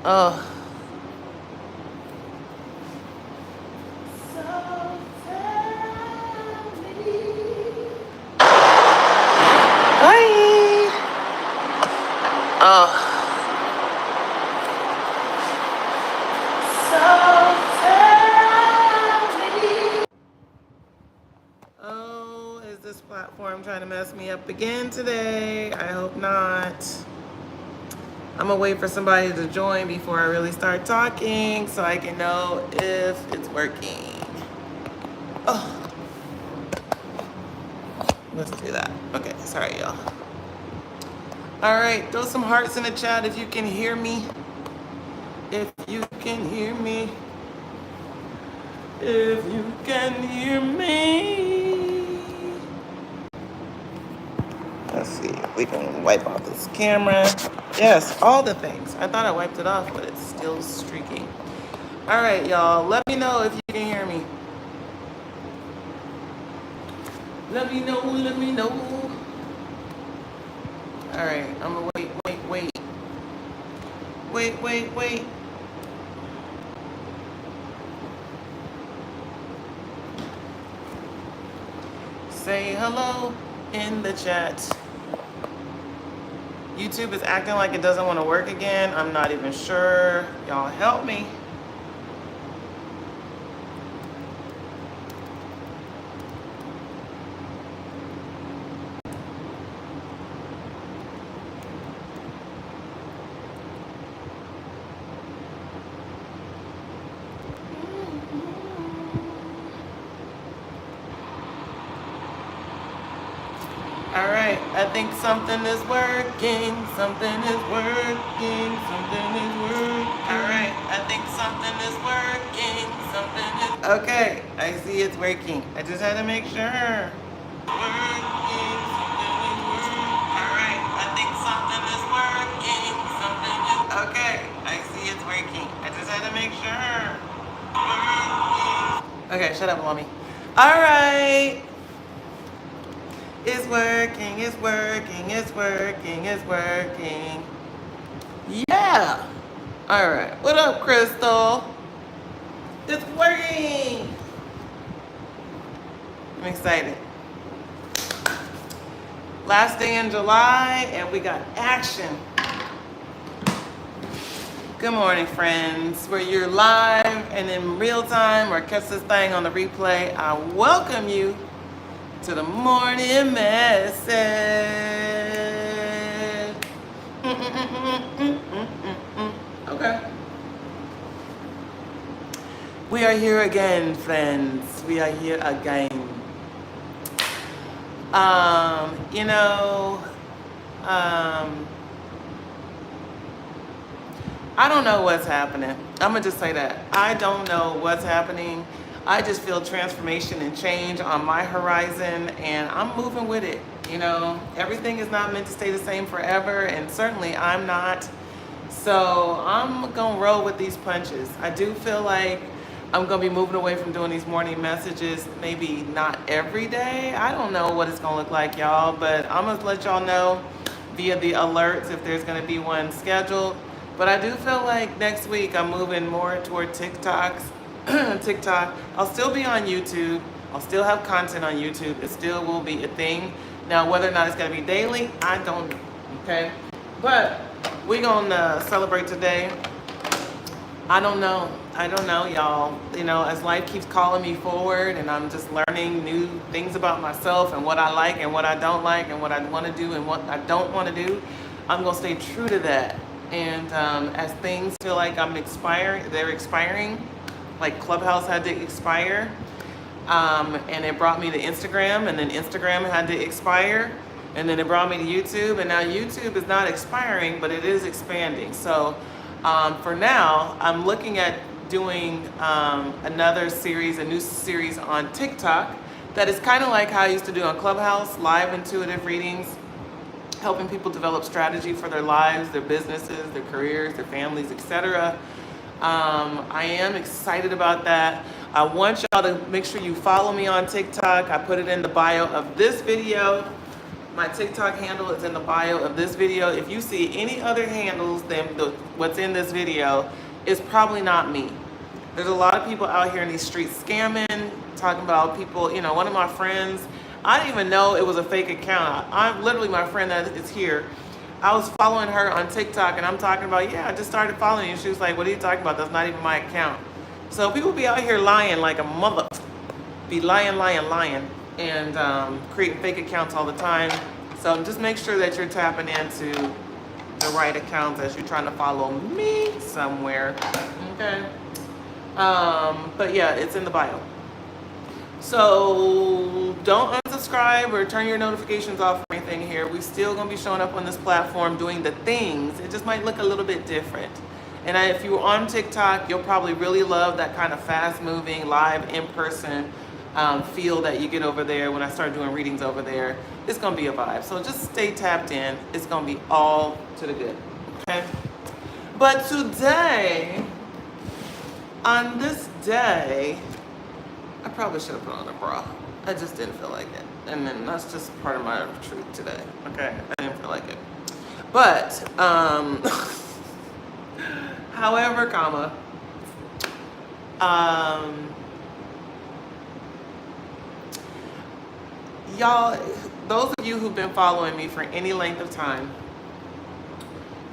Oh. Bye. Oh. Oh, is this platform trying to mess me up again today? I hope not. I'm gonna wait for somebody to join before I really start talking so I can know if it's working. Oh, let's do that. Okay, sorry y'all. All right, throw some hearts in the chat if you can hear me. If you can hear me. If you can hear me. Let's see, we can wipe off this camera. Yes, all the things. I thought I wiped it off, but it's still streaking. All right, y'all, let me know if you can hear me. Let me know, let me know. All right, I'm gonna wait. Wait. Say hello in the chat. YouTube is acting like it doesn't want to work again. I'm not even sure. Y'all help me. All right, I think something is working. Something is working. Something is working. All right, I think something is working. Something is. Okay, I see it's working. I just had to make sure. Working. Something is working. All right, I think something is working. Something is. Okay, I see it's working. I just had to make sure. Working. Okay, shut up, mommy. All right. It's working, it's working, it's working, it's working. Yeah. All right. What up, Crystal? It's working. I'm excited. Last day in July, and we got action. Good morning, friends. Where you're live and in real time or catch this thing on the replay, I welcome you to the morning message. Okay. We are here again, friends. We are here again. You know, I don't know what's happening. I'm gonna just say that. I don't know what's happening. I just feel transformation and change on my horizon, and I'm moving with it. You know, everything is not meant to stay the same forever, and certainly I'm not. So I'm gonna roll with these punches. I do feel like I'm gonna be moving away from doing these morning messages, maybe not every day. I don't know what it's gonna look like, y'all, but I'm gonna let y'all know via the alerts if there's gonna be one scheduled. But I do feel like next week I'm moving more toward TikTok. I'll still be on YouTube. I'll still have content on YouTube. It still will be a thing. Now, whether or not it's gonna be daily, I don't know, okay? But we're gonna celebrate today. I don't know, y'all. You know, as life keeps calling me forward and I'm just learning new things about myself and what I like and what I don't like and what I wanna do and what I don't wanna do, I'm gonna stay true to that. And as things feel like they're expiring, like Clubhouse had to expire, and it brought me to Instagram, and then Instagram had to expire, and then it brought me to YouTube, and now YouTube is not expiring, but it is expanding. So for now, I'm looking at doing a new series on TikTok that is kind of like how I used to do on Clubhouse, live intuitive readings, helping people develop strategy for their lives, their businesses, their careers, their families, etc. I am excited about that. I want y'all to make sure you follow me on TikTok. I put it in the bio of this video. My TikTok handle is in the bio of this video. If you see any other handles than what's in this video, it's probably not me. There's a lot of people out here in these streets scamming, talking about people, you know, one of my friends, I didn't even know it was a fake account. I'm literally, my friend that is here, I was following her on TikTok and I'm talking about, yeah, I just started following you. She was like, what are you talking about? That's not even my account. So people be out here lying like a mother, be lying, and creating fake accounts all the time. So just make sure that you're tapping into the right accounts as you're trying to follow me somewhere, okay? But yeah, it's in the bio. So don't unsubscribe or turn your notifications off or anything here. We still gonna be showing up on this platform doing the things. It just might look a little bit different. And if you're on TikTok, you'll probably really love that kind of fast moving, live, in-person feel that you get over there when I start doing readings over there. It's gonna be a vibe. So just stay tapped in. It's gonna be all to the good, okay? But today, on this day, I probably should have put on a bra. I just didn't feel like it. And then that's just part of my truth today, okay? I didn't feel like it. But, however, y'all, those of you who've been following me for any length of time,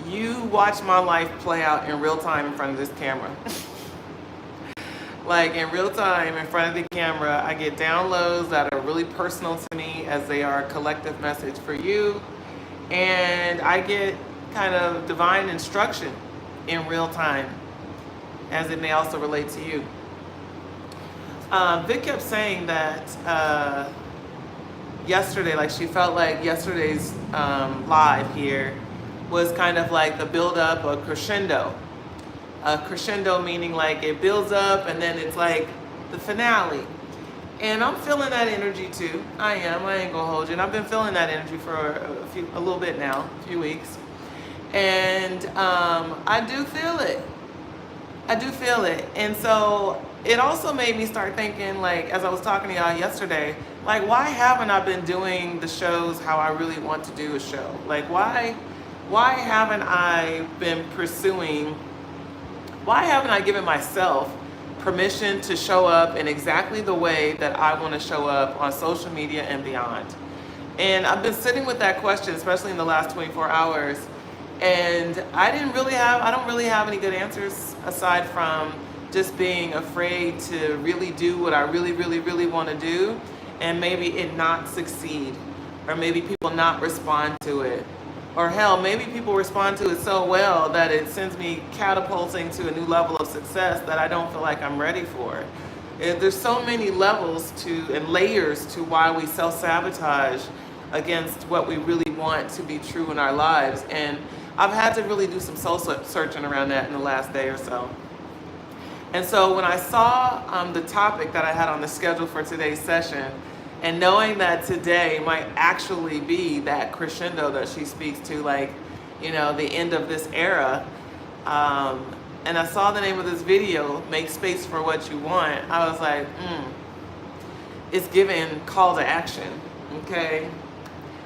you watch my life play out in real time in front of this camera. Like in real time in front of the camera, I get downloads that are really personal to me as they are a collective message for you. And I get kind of divine instruction in real time as it may also relate to you. Vic kept saying that yesterday, like she felt like yesterday's live here was kind of like the build up, a crescendo. A crescendo meaning like it builds up and then it's like the finale. And I'm feeling that energy too. I ain't gonna hold you. And I've been feeling that energy for a little bit now, a few weeks. And I do feel it. I do feel it. And so it also made me start thinking, like, as I was talking to y'all yesterday, like, why haven't I been doing the shows how I really want to do a show? Like, why haven't I been pursuing, why haven't I given myself permission to show up in exactly the way that I want to show up on social media and beyond? And I've been sitting with that question, especially in the last 24 hours. And I don't really have any good answers aside from just being afraid to really do what I really want to do, and maybe it not succeed, or maybe people not respond to it, or hell, maybe people respond to it so well that it sends me catapulting to a new level of success that I don't feel like I'm ready for. There's so many levels to and layers to why we self-sabotage against what we really want to be true in our lives. And I've had to really do some soul searching around that in the last day or so. And so when I saw the topic that I had on the schedule for today's session, and knowing that today might actually be that crescendo that she speaks to, like, you know, the end of this era, and I saw the name of this video, Make Space for What You Want, I was like, it's giving call to action, okay?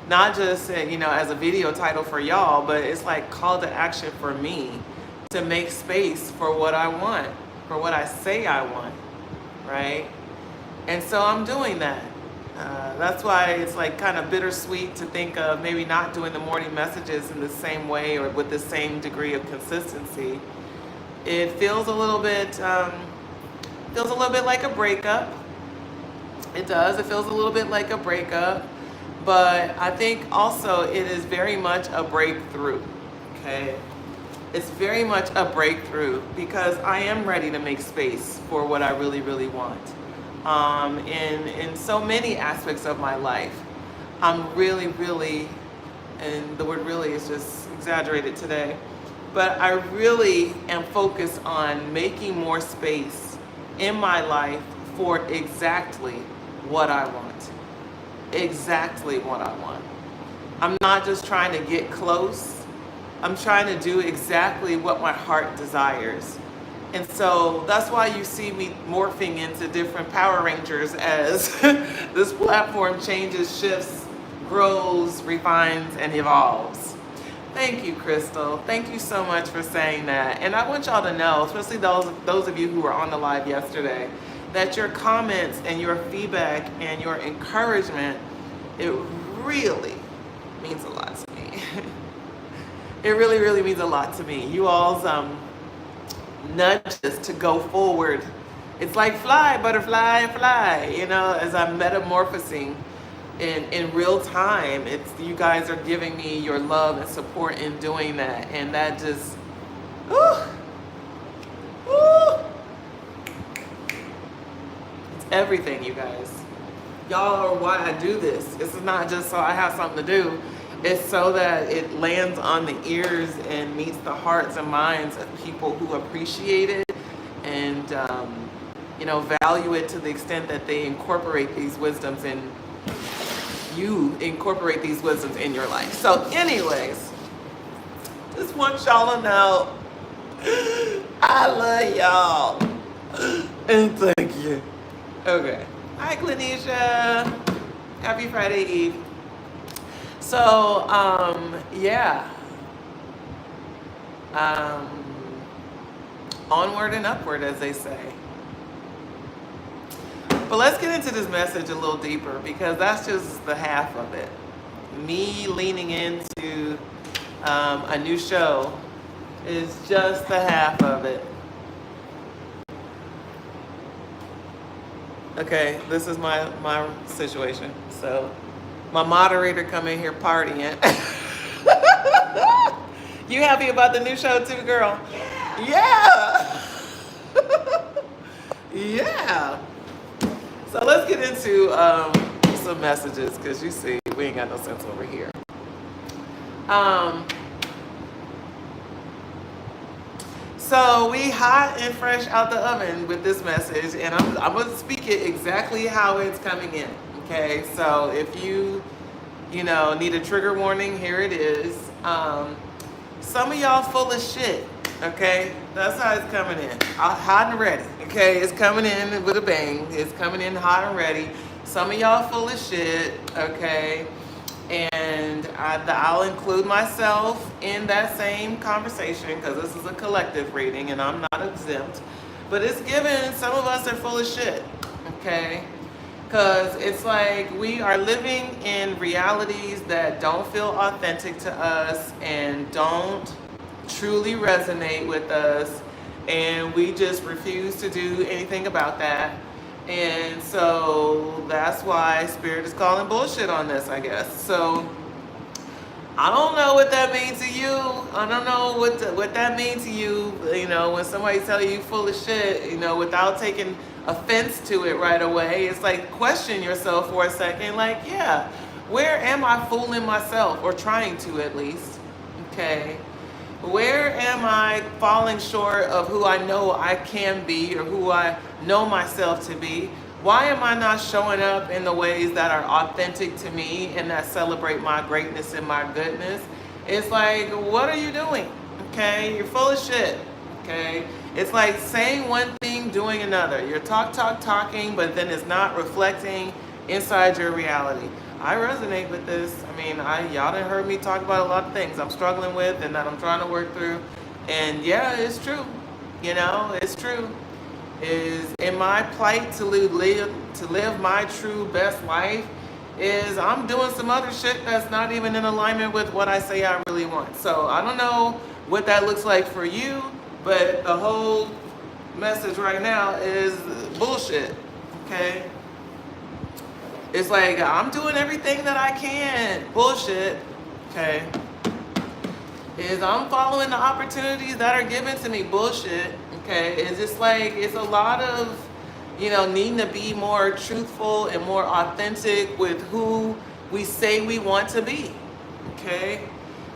Not just, you know, as a video title for y'all, but it's like call to action for me to make space for what I want, for what I say I want, right? And so I'm doing that. That's why it's like kind of bittersweet to think of maybe not doing the morning messages in the same way or with the same degree of consistency. It feels a little bit like a breakup. It does. It feels a little bit like a breakup. But I think also it is very much a breakthrough, okay? It's very much a breakthrough because I am ready to make space for what I really want. In so many aspects of my life, I'm really, and the word really is just exaggerated today, but I really am focused on making more space in my life for exactly what I want. Exactly what I want. I'm not just trying to get close. I'm trying to do exactly what my heart desires. And so that's why you see me morphing into different Power Rangers as this platform changes, shifts, grows, refines, and evolves. Thank you, Crystal. Thank you so much for saying that. And I want y'all to know, especially those of you who were on the live yesterday, that your comments and your feedback and your encouragement, it really means a lot to me. It really, really means a lot to me. You all's nudges to go forward. It's like fly, butterfly, fly, you know, as I'm metamorphosing in real time. It's, you guys are giving me your love and support in doing that. And that just, whew, whew. It's everything, you guys. Y'all are why I do this. This is not just so I have something to do. It's so that it lands on the ears and meets the hearts and minds of people who appreciate it and, you know, value it to the extent that they incorporate these wisdoms in, you incorporate these wisdoms in your life. So anyways, just want y'all to know, I love y'all. And thank you. Okay. Hi, Clinisha. Happy Friday Eve. So, yeah. Onward and upward, as they say. But let's get into this message a little deeper, because that's just the half of it. Me leaning into a new show is just the half of it. Okay, this is my situation. So, my moderator come in here partying. You happy about the new show too, girl? Yeah. Yeah. So let's get into some messages, because you see, we ain't got no sense over here. So we hot and fresh out the oven with this message, and I'm going to speak it exactly how it's coming in. Okay, so if you know, need a trigger warning, here it is. Some of y'all full of shit. Okay, that's how it's coming in. Hot and ready. Okay, it's coming in with a bang. It's coming in hot and ready. Some of y'all full of shit. Okay, and I'll include myself in that same conversation, because this is a collective reading and I'm not exempt. But it's given, some of us are full of shit. Okay, because it's like we are living in realities that don't feel authentic to us and don't truly resonate with us, and we just refuse to do anything about that. And so that's why Spirit is calling bullshit on this, I guess. So I don't know what that means to you. I don't know what that means to you, you know, when somebody tell you full of shit, you know, without taking offense to it right away. It's like, question yourself for a second, like, yeah, where am I fooling myself, or trying to at least? Okay. Where am I falling short of who I know I can be, or who I know myself to be? Why am I not showing up in the ways that are authentic to me and that celebrate my greatness and my goodness? It's like, what are you doing? Okay, you're full of shit. Okay, it's like saying one thing, doing another. You're talking, but then it's not reflecting inside your reality. I resonate with this. I mean, y'all done heard me talk about a lot of things I'm struggling with and that I'm trying to work through. And yeah, it's true. You know, it's true. Is in my plight to live my true best life, is I'm doing some other shit that's not even in alignment with what I say I really want. So I don't know what that looks like for you, but the whole message right now is bullshit. Okay? It's like, I'm doing everything that I can. Bullshit. Okay? Is I'm following the opportunities that are given to me. Bullshit. Okay? It's just like, it's a lot of, you know, needing to be more truthful and more authentic with who we say we want to be. Okay?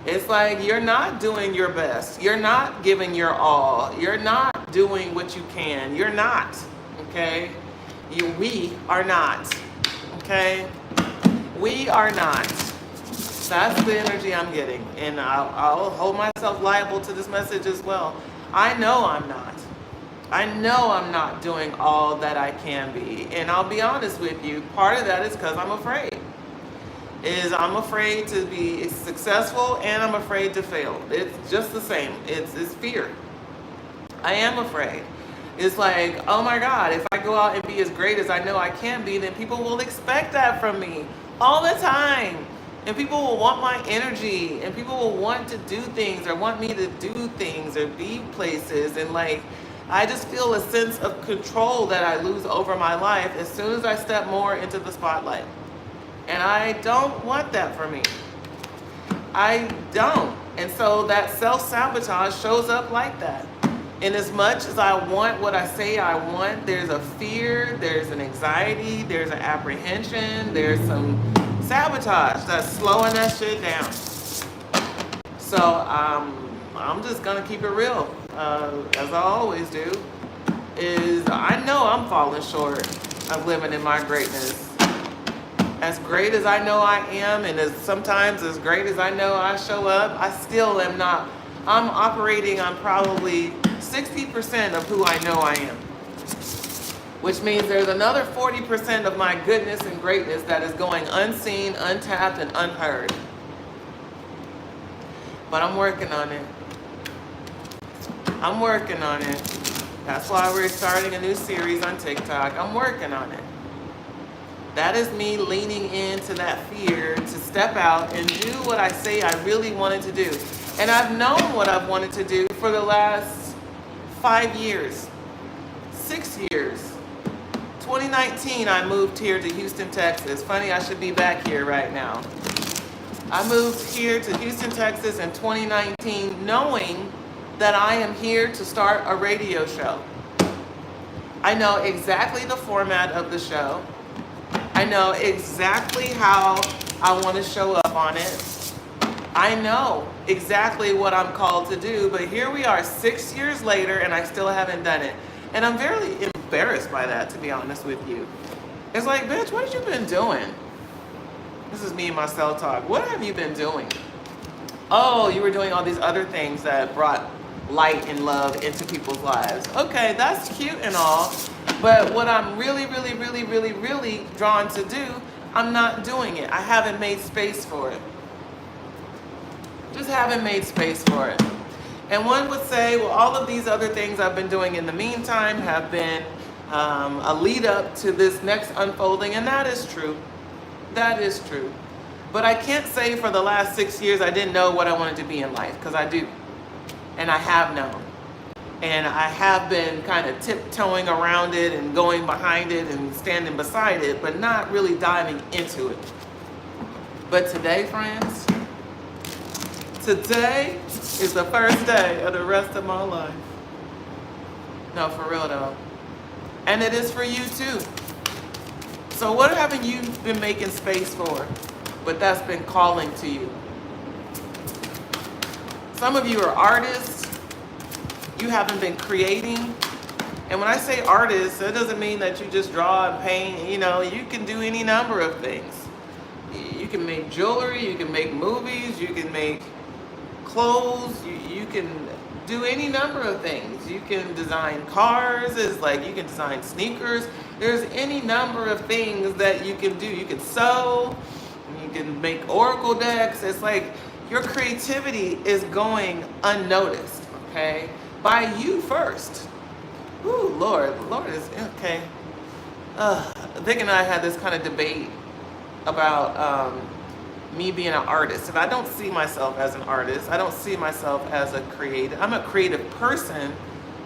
It's like, you're not doing your best. You're not giving your all. You're not doing what you can. You're not. Okay? We are not. Okay? We are not. That's the energy I'm getting. And I'll hold myself liable to this message as well. I know I'm not. I know I'm not doing all that I can be. And I'll be honest with you, part of that is because I'm afraid. is I'm afraid to be successful and I'm afraid to fail. It's just the same. It's fear. I am afraid. It's like, oh my God, if I go out and be as great as I know I can be, then people will expect that from me all the time. And people will want my energy, and people will want to do things or want me to do things or be places. And like, I just feel a sense of control that I lose over my life as soon as I step more into the spotlight. And I don't want that for me. I don't. And so that self-sabotage shows up like that. And as much as I want what I say I want, there's a fear, there's an anxiety, there's an apprehension, there's some sabotage that's slowing that shit down. So I'm just gonna keep it real, as I always do. Is I know I'm falling short of living in my greatness. As great as I know I am, and sometimes as great as I know I show up, I still am not. I'm operating on probably 60% of who I know I am. Which means there's another 40% of my goodness and greatness that is going unseen, untapped, and unheard. But I'm working on it. I'm working on it. That's why we're starting a new series on TikTok. I'm working on it. That is me leaning into that fear to step out and do what I say I really wanted to do. And I've known what I've wanted to do for the last 5 years, 6 years. 2019, I moved here to Houston, Texas. Funny, I should be back here right now. I moved here to Houston, Texas in 2019, knowing that I am here to start a radio show. I know exactly the format of the show. I know exactly how I want to show up on it. I know exactly what I'm called to do, but here we are 6 years later and I still haven't done it. And I'm very embarrassed by that, to be honest with you. It's like, bitch, what have you been doing? This is me and my self-talk. What have you been doing? Oh, you were doing all these other things that brought light and love into people's lives. Okay, that's cute and all, but what I'm really drawn to do, I'm not doing it. I haven't made space for it. Just haven't made space for it. And one would say, well, all of these other things I've been doing in the meantime have been a lead up to this next unfolding, and that is true. That is true. But I can't say for the last 6 years I didn't know what I wanted to be in life, because I do. And I have known. And I have been kind of tiptoeing around it and going behind it and standing beside it, but not really diving into it. But today, friends, today is the first day of the rest of my life. No, for real though. And it is for you too. So what haven't you been making space for, but that's been calling to you? Some of you are artists. You haven't been creating. And when I say artists, that doesn't mean that you just draw and paint. You know, you can do any number of things. You can make jewelry, you can make movies, you can make clothes, you can do any number of things. You can design cars, it's like you can design sneakers. There's any number of things that you can do. You can sew, you can make oracle decks. It's like your creativity is going unnoticed, okay? By you first. Ooh, Lord is, okay. Vic and I had this kind of debate about me being an artist. And I don't see myself as an artist. I don't see myself as a creative. I'm a creative person,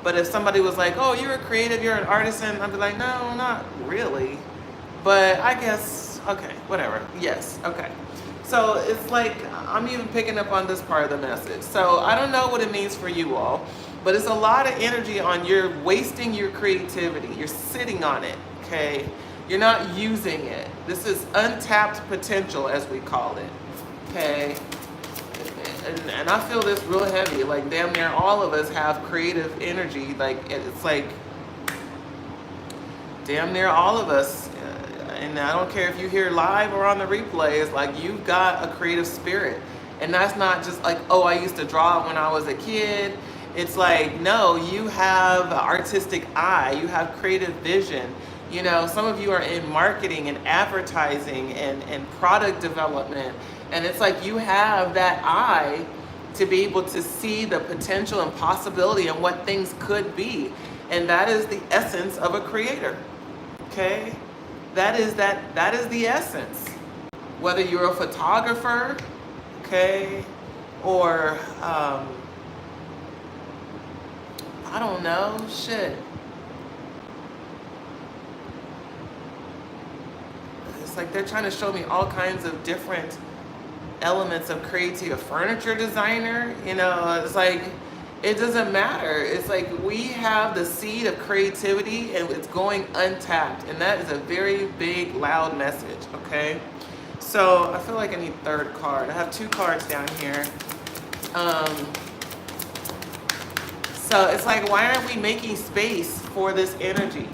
but if somebody was like, oh, you're a creative, you're an artisan, I'd be like, no, not really. But I guess, okay, whatever. Yes, okay. So it's like, I'm even picking up on this part of the message. So I don't know what it means for you all, but it's a lot of energy on you're wasting your creativity. You're sitting on it, okay? You're not using it. This is untapped potential, as we call it, okay? And I feel this real heavy. Like, damn near all of us have creative energy. Like, it's like, damn near all of us, and I don't care if you hear live or on the replay, it's like you've got a creative spirit. And that's not just like, oh, I used to draw when I was a kid. It's like, no, you have an artistic eye, you have creative vision, You know, some of you are in marketing and advertising and product development. And it's like you have that eye to be able to see the potential and possibility and what things could be. And that is the essence of a creator. Okay? That is the essence. Whether you're a photographer, okay, or I don't know, shit. It's like they're trying to show me all kinds of different elements of creativity. A furniture designer, you know, it's like it doesn't matter. It's like we have the seed of creativity and it's going untapped, and that is a very big, loud message. Okay, so I feel like I need a third card. I have 2 cards down here. So it's like, why aren't we making space for this energy?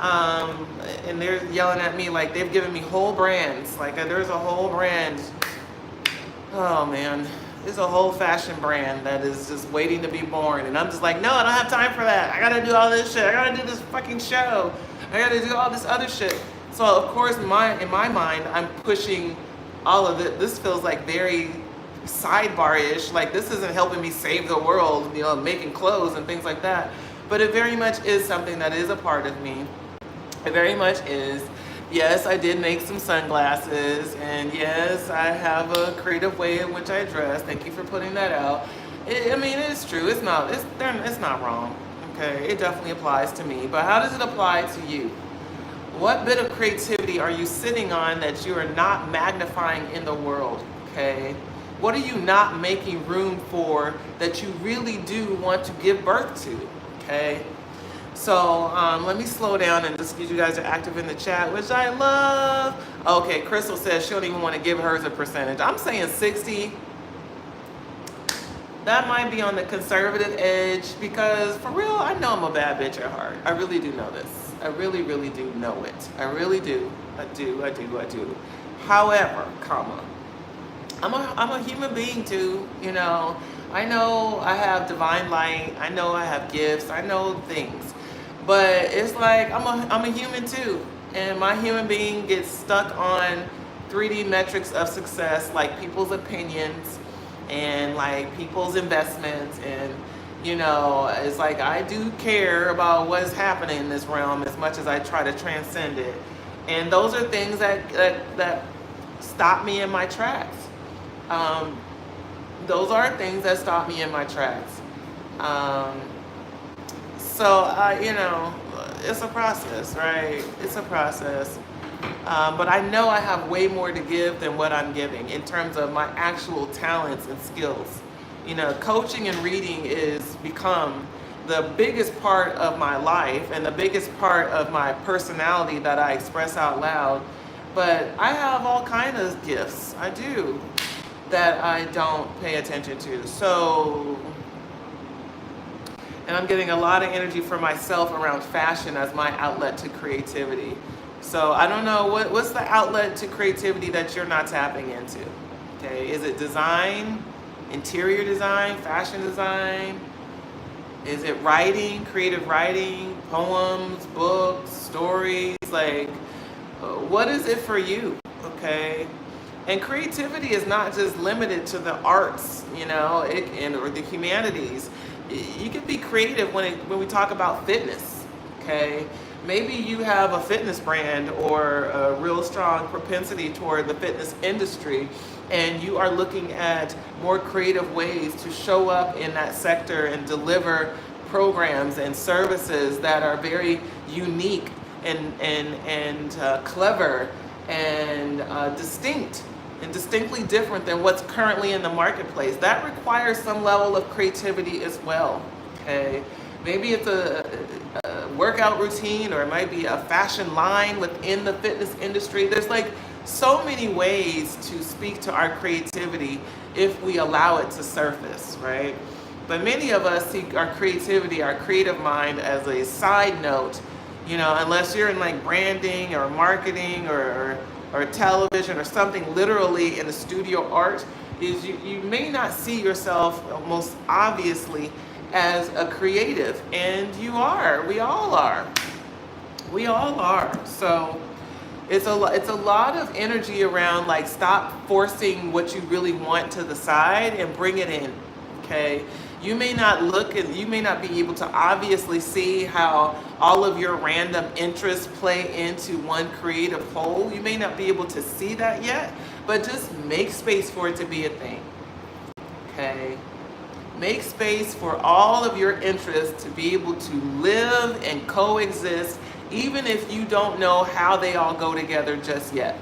And they're yelling at me like they've given me whole brands. Like there's a whole brand. Oh man, there's a whole fashion brand that is just waiting to be born. And I'm just like, no, I don't have time for that. I gotta do all this shit. I gotta do this fucking show. I gotta do all this other shit. So of course, in my mind, I'm pushing all of it. This feels like very sidebar-ish. Like this isn't helping me save the world, you know, making clothes and things like that. But it very much is something that is a part of me. It very much is. Yes, I did make some sunglasses, and yes, I have a creative way in which I dress. Thank you for putting that out. I mean, it's true. It's not wrong. Okay, it definitely applies to me. But how does it apply to you? What bit of creativity are you sitting on that you are not magnifying in the world? Okay, what are you not making room for that you really do want to give birth to? Okay. So let me slow down and just, you guys are active in the chat, which I love. Okay, Crystal says she don't even want to give hers a percentage. I'm saying 60. That might be on the conservative edge because for real, I know I'm a bad bitch at heart. I really do know this. I really, really do know it. I really do. I do. However, I'm a human being too, you know. I know I have divine light. I know I have gifts. I know things. But it's like I'm a human too, and my human being gets stuck on 3D metrics of success, like people's opinions and like people's investments, and you know, it's like I do care about what is happening in this realm as much as I try to transcend it, and those are things that stop me in my tracks. Those are things that stop me in my tracks. So, you know, it's a process, right? It's a process. But I know I have way more to give than what I'm giving in terms of my actual talents and skills. You know, coaching and reading is become the biggest part of my life and the biggest part of my personality that I express out loud. But I have all kinds of gifts, I do, that I don't pay attention to. So, and I'm getting a lot of energy for myself around fashion as my outlet to creativity. So I don't know, what's the outlet to creativity that you're not tapping into? Okay, is it design, interior design, fashion design? Is it writing, creative writing, poems, books, stories? Like, what is it for you? Okay, and creativity is not just limited to the arts, you know, or the humanities. You can be creative when we talk about fitness, okay? Maybe you have a fitness brand or a real strong propensity toward the fitness industry, and you are looking at more creative ways to show up in that sector and deliver programs and services that are very unique and clever and distinct and distinctly different than what's currently in the marketplace. That requires some level of creativity as well, okay? Maybe it's a workout routine, or it might be a fashion line within the fitness industry. There's like so many ways to speak to our creativity if we allow it to surface, right? But many of us see our creativity, our creative mind as a side note, you know, unless you're in like branding or marketing or television or something literally in the studio art, is you may not see yourself most obviously as a creative, and you are. We all are. We all are. So it's a lot of energy around, like, stop forcing what you really want to the side and bring it in. Okay, you may not look and you may not be able to obviously see how all of your random interests play into one creative whole. You may not be able to see that yet, but just make space for it to be a thing. Okay, make space for all of your interests to be able to live and coexist, even if you don't know how they all go together just yet.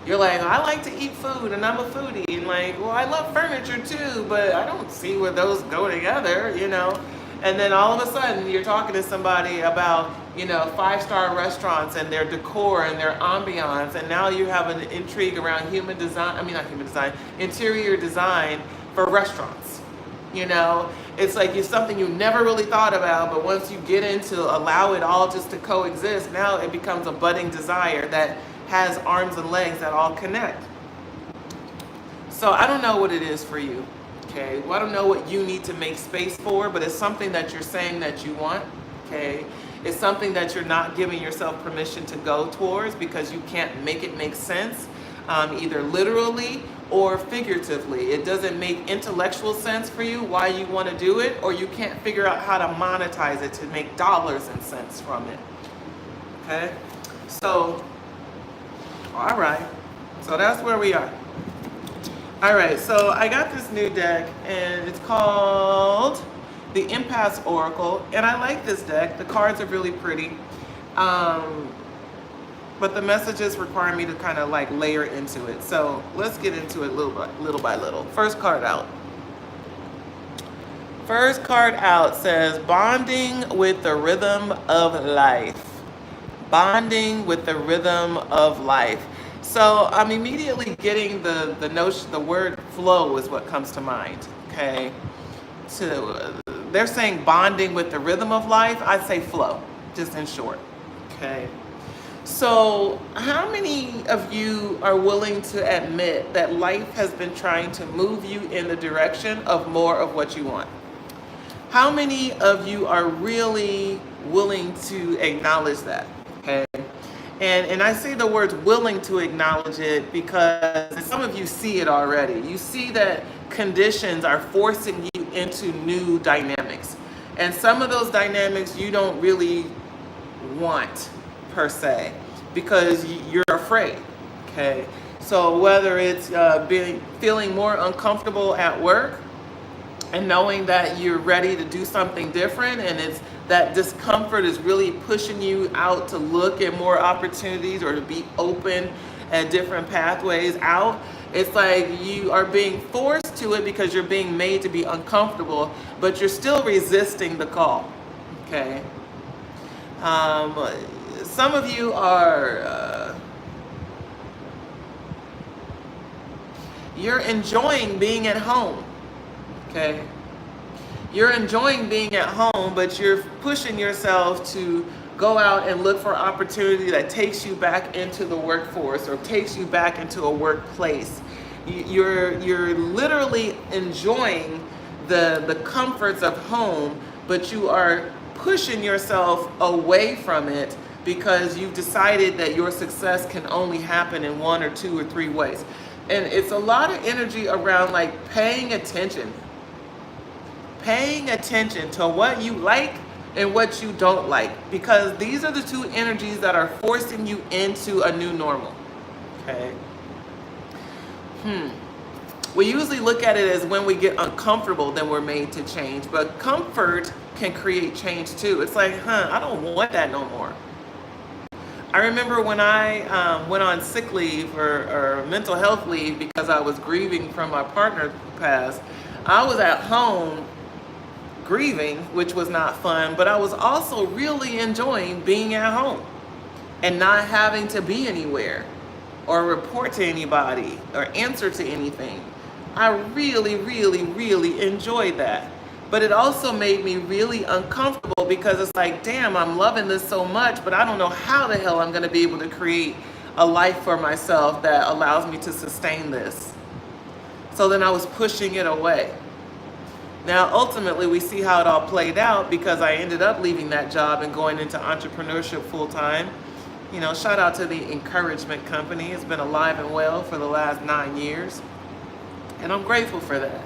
You're like, I like to eat food and I'm a foodie, and like, well, I love furniture too, but I don't see where those go together, you know? And then all of a sudden you're talking to somebody about, you know, 5-star restaurants and their decor and their ambiance, and now you have an intrigue around interior design for restaurants. You know, it's like it's something you never really thought about, but once you get into allow it all just to coexist, now it becomes a budding desire that has arms and legs that all connect. So I don't know what it is for you, okay? Well, I don't know what you need to make space for, but it's something that you're saying that you want, okay? It's something that you're not giving yourself permission to go towards because you can't make it make sense, either literally or figuratively. It doesn't make intellectual sense for you why you want to do it, or you can't figure out how to monetize it to make dollars and cents from it, okay? So, all right, so that's where we are. All right, so I got this new deck, and it's called the Impasse Oracle, and I like this deck. The cards are really pretty, but the messages require me to kind of like layer into it. So let's get into it little by little. First card out. First card out says bonding with the rhythm of life. Bonding with the rhythm of life. So I'm immediately getting the notion, the word flow is what comes to mind, okay? So they're saying bonding with the rhythm of life. I'd say flow, just in short, okay? So how many of you are willing to admit that life has been trying to move you in the direction of more of what you want? How many of you are really willing to acknowledge that? Okay. And I say the words willing to acknowledge it because some of you see it already. You see that conditions are forcing you into new dynamics. And some of those dynamics you don't really want per se because you're afraid. Okay. So whether it's feeling more uncomfortable at work and knowing that you're ready to do something different, and it's that discomfort is really pushing you out to look at more opportunities or to be open at different pathways out. It's like you are being forced to it because you're being made to be uncomfortable, but you're still resisting the call, okay? Some of you are, you're enjoying being at home, okay? You're enjoying being at home, but you're pushing yourself to go out and look for opportunity that takes you back into the workforce or takes you back into a workplace. You're literally enjoying the comforts of home, but you are pushing yourself away from it because you've decided that your success can only happen in 1 or 2 or 3 ways. And it's a lot of energy around like paying attention to what you like and what you don't like, because these are the two energies that are forcing you into a new normal, okay? We usually look at it as when we get uncomfortable, then we're made to change, but comfort can create change too. It's like, I don't want that no more. I remember when I went on sick leave or mental health leave because I was grieving from my partner who passed. I was at home grieving, which was not fun, but I was also really enjoying being at home and not having to be anywhere or report to anybody or answer to anything. I really, really, really enjoyed that. But it also made me really uncomfortable because it's like, damn, I'm loving this so much, but I don't know how the hell I'm going to be able to create a life for myself that allows me to sustain this. So then I was pushing it away. Now, ultimately, we see how it all played out because I ended up leaving that job and going into entrepreneurship full time. You know, shout out to the encouragement company. It's been alive and well for the last 9 years. And I'm grateful for that.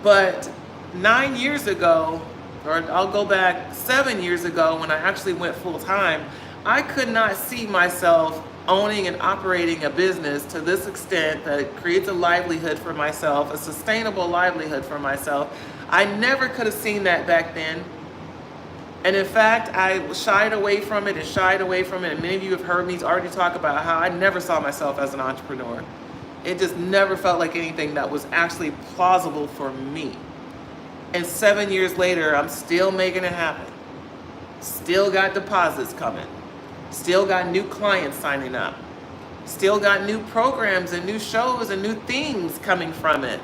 But 9 years ago, or I'll go back 7 years ago when I actually went full time, I could not see myself owning and operating a business to this extent that it creates a livelihood for myself, a sustainable livelihood for myself. I never could have seen that back then. And in fact, I shied away from it and shied away from it. And many of you have heard me already talk about how I never saw myself as an entrepreneur. It just never felt like anything that was actually plausible for me. And 7 years later, I'm still making it happen. Still got deposits coming. Still got new clients signing up. Still got new programs and new shows and new things coming from it.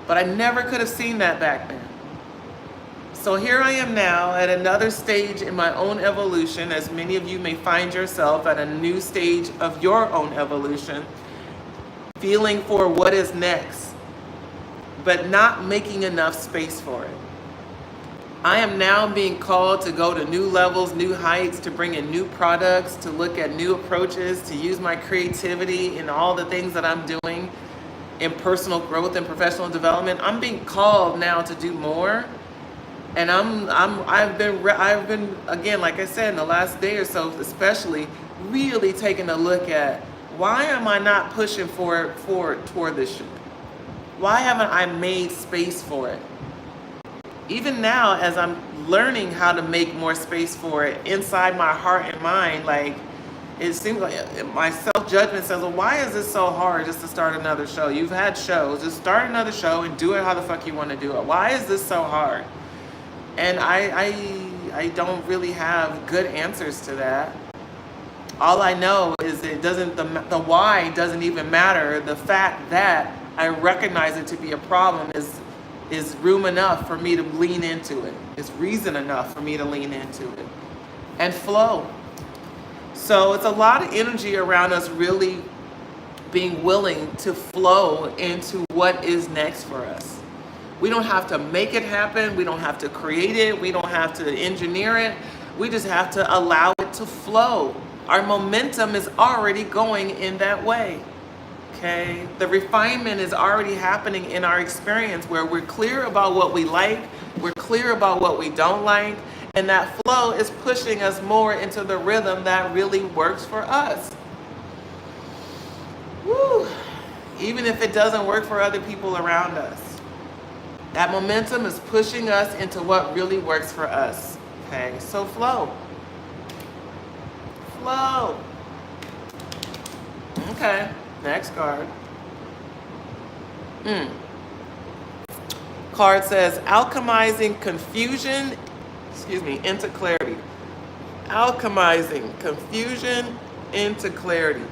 But I never could have seen that back then. So here I am now at another stage in my own evolution, as many of you may find yourself at a new stage of your own evolution, feeling for what is next, but not making enough space for it. I am now being called to go to new levels, new heights, to bring in new products, to look at new approaches, to use my creativity in all the things that I'm doing in personal growth and professional development. I'm being called now to do more. And I've been again, like I said, in the last day or so, especially really taking a look at why am I not pushing forward toward this shit? Why haven't I made space for it? Even now, as I'm learning how to make more space for it inside my heart and mind, like it seems like my self-judgment says, well, why is this so hard just to start another show? You've had shows, just start another show and do it how the fuck you want to do it. Why is this so hard? And I don't really have good answers to that. All I know is it doesn't, the why doesn't even matter. The fact that I recognize it to be a problem is room enough for me to lean into it. It's reason enough for me to lean into it and flow. So it's a lot of energy around us really being willing to flow into what is next for us. We don't have to make it happen. We don't have to create it. We don't have to engineer it. We just have to allow it to flow. Our momentum is already going in that way. Okay, the refinement is already happening in our experience where we're clear about what we like, we're clear about what we don't like, and that flow is pushing us more into the rhythm that really works for us. Woo! Even if it doesn't work for other people around us. That momentum is pushing us into what really works for us. Okay, so flow. Flow. Okay. Next card. Card says, alchemizing confusion, into clarity. Alchemizing confusion into clarity.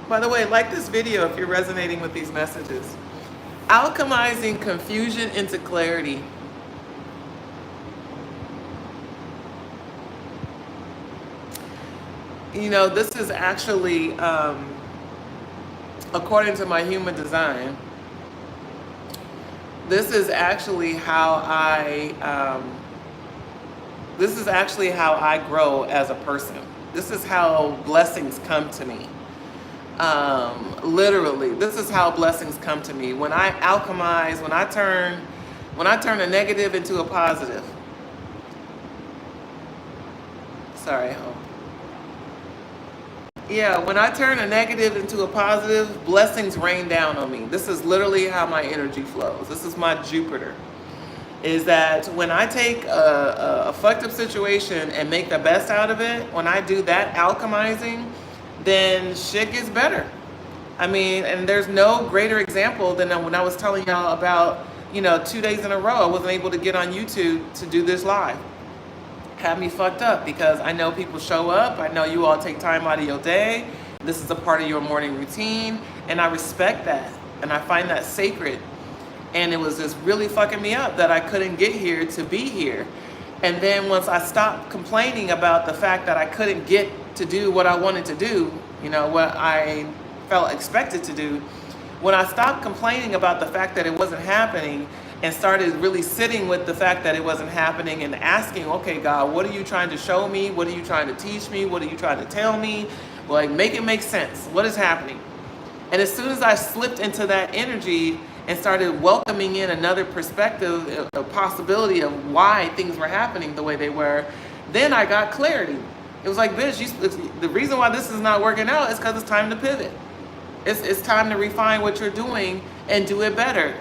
By the way, like this video if you're resonating with these messages. Alchemizing confusion into clarity. You know, this is actually, according to my human design, this is actually how I grow as a person. This is how blessings come to me. Literally, this is how blessings come to me. When I alchemize, when I turn a negative into a positive. Sorry, yeah, when I turn a negative into a positive, blessings rain down on me. This is literally how my energy flows. This is my Jupiter. Is that when I take a fucked up situation and make the best out of it, when I do that alchemizing, then shit gets better. I mean, and there's no greater example than when I was telling y'all about, 2 days in a row, I wasn't able to get on YouTube to do this live. Had me fucked up because I know people show up. I know you all take time out of your day. This is a part of your morning routine. And I respect that. And I find that sacred. And it was just really fucking me up that I couldn't get here to be here. And then once I stopped complaining about the fact that I couldn't get to do what I wanted to do, what I felt expected to do, When I stopped complaining about the fact that it wasn't happening and started really sitting with the fact that it wasn't happening and asking, okay, God, what are you trying to show me? What are you trying to teach me? What are you trying to tell me? Like, make it make sense. What is happening? And as soon as I slipped into that energy and started welcoming in another perspective, a possibility of why things were happening the way they were, then I got clarity. It was like, bitch, the reason why this is not working out is because it's time to pivot. It's time to refine what you're doing and do it better.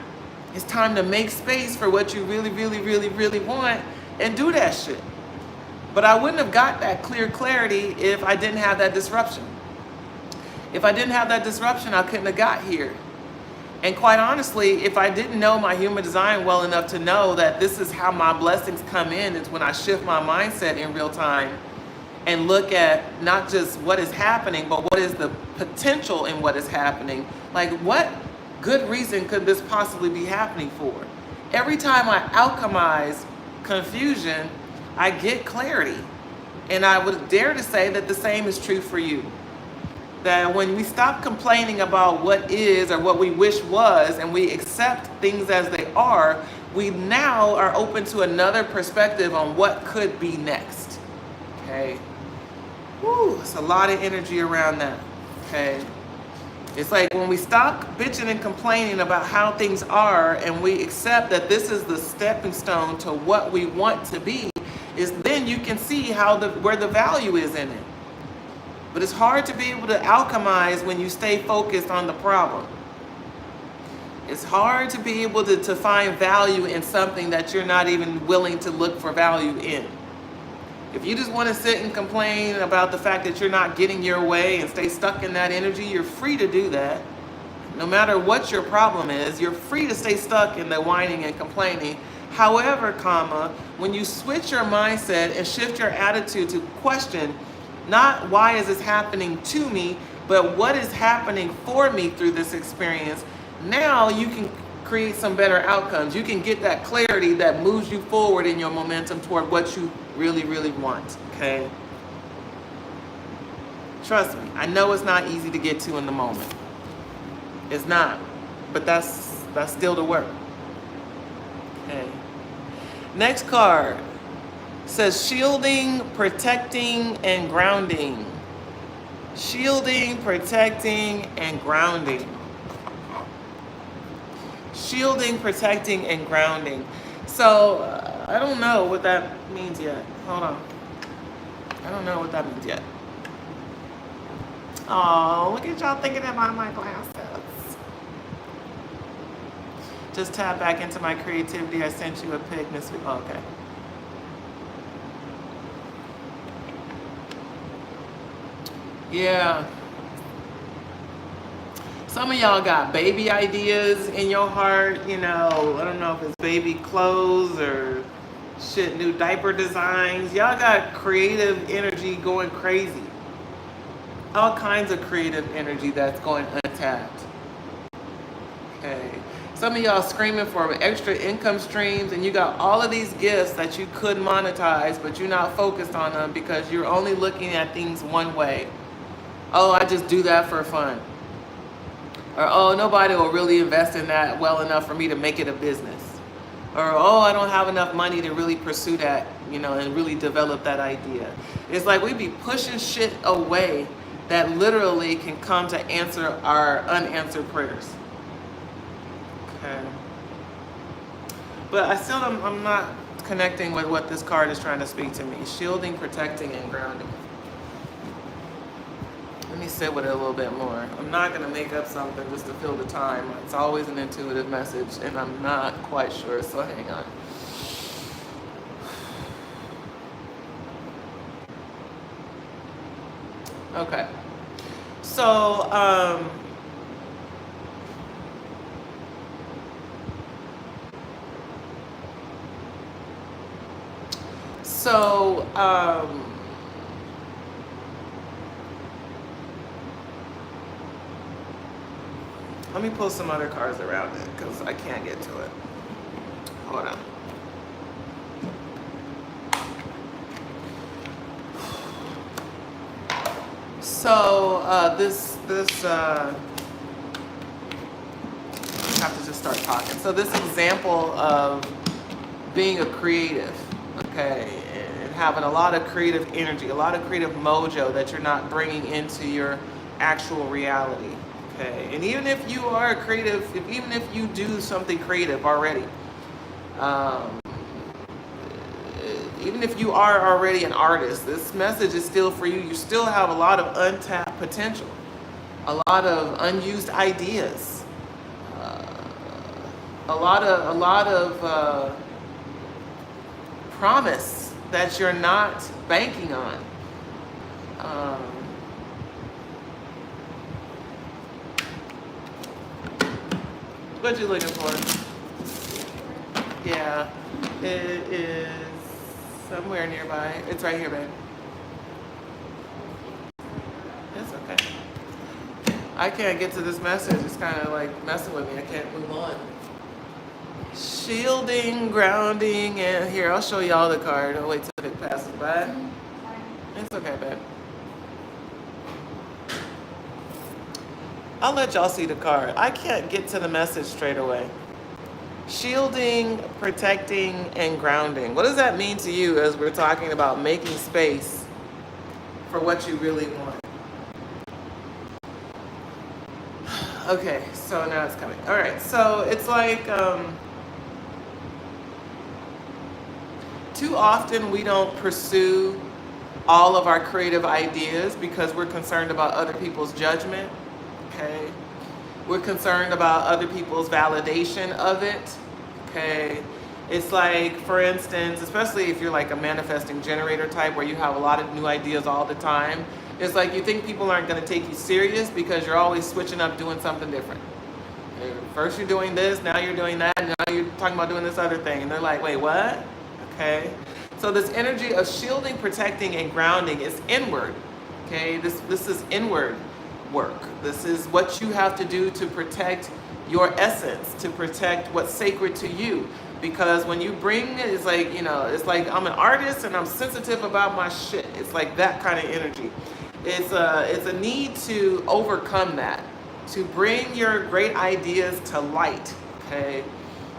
It's time to make space for what you really, really, really, really want and do that shit. But I wouldn't have got that clarity if I didn't have that disruption. If I didn't have that disruption, I couldn't have got here. And quite honestly, if I didn't know my human design well enough to know that this is how my blessings come in, it's when I shift my mindset in real time and look at not just what is happening, but what is the potential in what is happening. Like, what good reason could this possibly be happening for? Every time I alchemize confusion, I get clarity. And I would dare to say that the same is true for you. That when we stop complaining about what is or what we wish was and we accept things as they are, we now are open to another perspective on what could be next. Okay. Woo, it's a lot of energy around that. Okay. It's like when we stop bitching and complaining about how things are and we accept that this is the stepping stone to what we want to be, is then you can see how where the value is in it. But it's hard to be able to alchemize when you stay focused on the problem. It's hard to be able to find value in something that you're not even willing to look for value in. If you just want to sit and complain about the fact that you're not getting your way and stay stuck in that energy, you're free to do that. No matter what your problem is, you're free to stay stuck in the whining and complaining. However, when you switch your mindset and shift your attitude to question, not why is this happening to me, but what is happening for me through this experience, now you can create some better outcomes. You can get that clarity that moves you forward in your momentum toward what you really, really want, okay? Trust me, I know it's not easy to get to in the moment. It's not, but that's still the work, okay? Next card says shielding, protecting, and grounding. Shielding, protecting, and grounding. Shielding, protecting, and grounding. So, I don't know what that means yet. Hold on. I don't know what that means yet. Oh, look at y'all thinking about my glasses. Just tap back into my creativity. I sent you a pic this week. Oh, okay. Yeah. Some of y'all got baby ideas in your heart, you know, I don't know if it's baby clothes or shit, new diaper designs. Y'all got creative energy going crazy. All kinds of creative energy that's going untapped. Okay. Some of y'all screaming for extra income streams and you got all of these gifts that you could monetize, but you're not focused on them because you're only looking at things one way. Oh, I just do that for fun. Or, oh, nobody will really invest in that well enough for me to make it a business. Or, oh, I don't have enough money to really pursue that, you know, and really develop that idea. It's like we be pushing shit away that literally can come to answer our unanswered prayers. Okay. But I'm not connecting with what this card is trying to speak to me. Shielding, protecting, and grounding. Let me sit with it a little bit more. I'm not going to make up something just to fill the time. It's always an intuitive message, and I'm not quite sure, so hang on. Okay. So, let me pull some other cards around it because I can't get to it. Hold on. So have to just start talking. So this example of being a creative, okay, and having a lot of creative energy, a lot of creative mojo that you're not bringing into your actual reality, okay. And even if you are a creative, even if you do something creative already, even if you are already an artist, this message is still for you. You still have a lot of untapped potential, a lot of unused ideas, a lot of promise that you're not banking on. What you looking for? Yeah, it is somewhere nearby. It's right here, babe. It's okay. I can't get to this message. It's kind of like messing with me. I can't move on. Shielding, grounding, and here, I'll show y'all the card. I'll wait till it passes by. It's okay, babe. I'll let y'all see the card. I can't get to the message straight away. Shielding, protecting, and grounding. What does that mean to you as we're talking about making space for what you really want? Okay, so now it's coming. All right, so it's like too often we don't pursue all of our creative ideas because we're concerned about other people's judgment, okay? We're concerned about other people's validation of it, okay? It's like, for instance, especially if you're like a manifesting generator type where you have a lot of new ideas all the time, it's like you think people aren't going to take you serious because you're always switching up doing something different. First you're doing this, now you're doing that, and now you're talking about doing this other thing. And they're like, wait, what? Okay? So this energy of shielding, protecting, and grounding is inward, okay? This is inward work. This is what you have to do to protect your essence, to protect what's sacred to you. Because when you bring it, it's like, you know, it's like I'm an artist and I'm sensitive about my shit. It's like that kind of energy. It's a need to overcome that, to bring your great ideas to light, okay?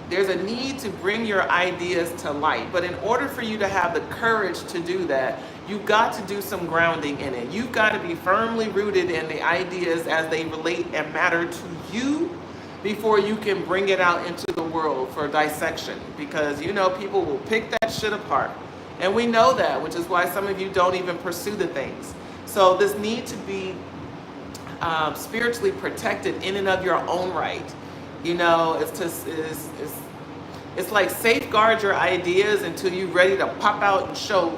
There's a need to bring your ideas to light. But in order for you to have the courage to do that, you've got to do some grounding in it. You've got to be firmly rooted in the ideas as they relate and matter to you before you can bring it out into the world for dissection. Because, you know, people will pick that shit apart. And we know that, which is why some of you don't even pursue the things. So this need to be spiritually protected in and of your own right. You know, it's like safeguard your ideas until you're ready to pop out and show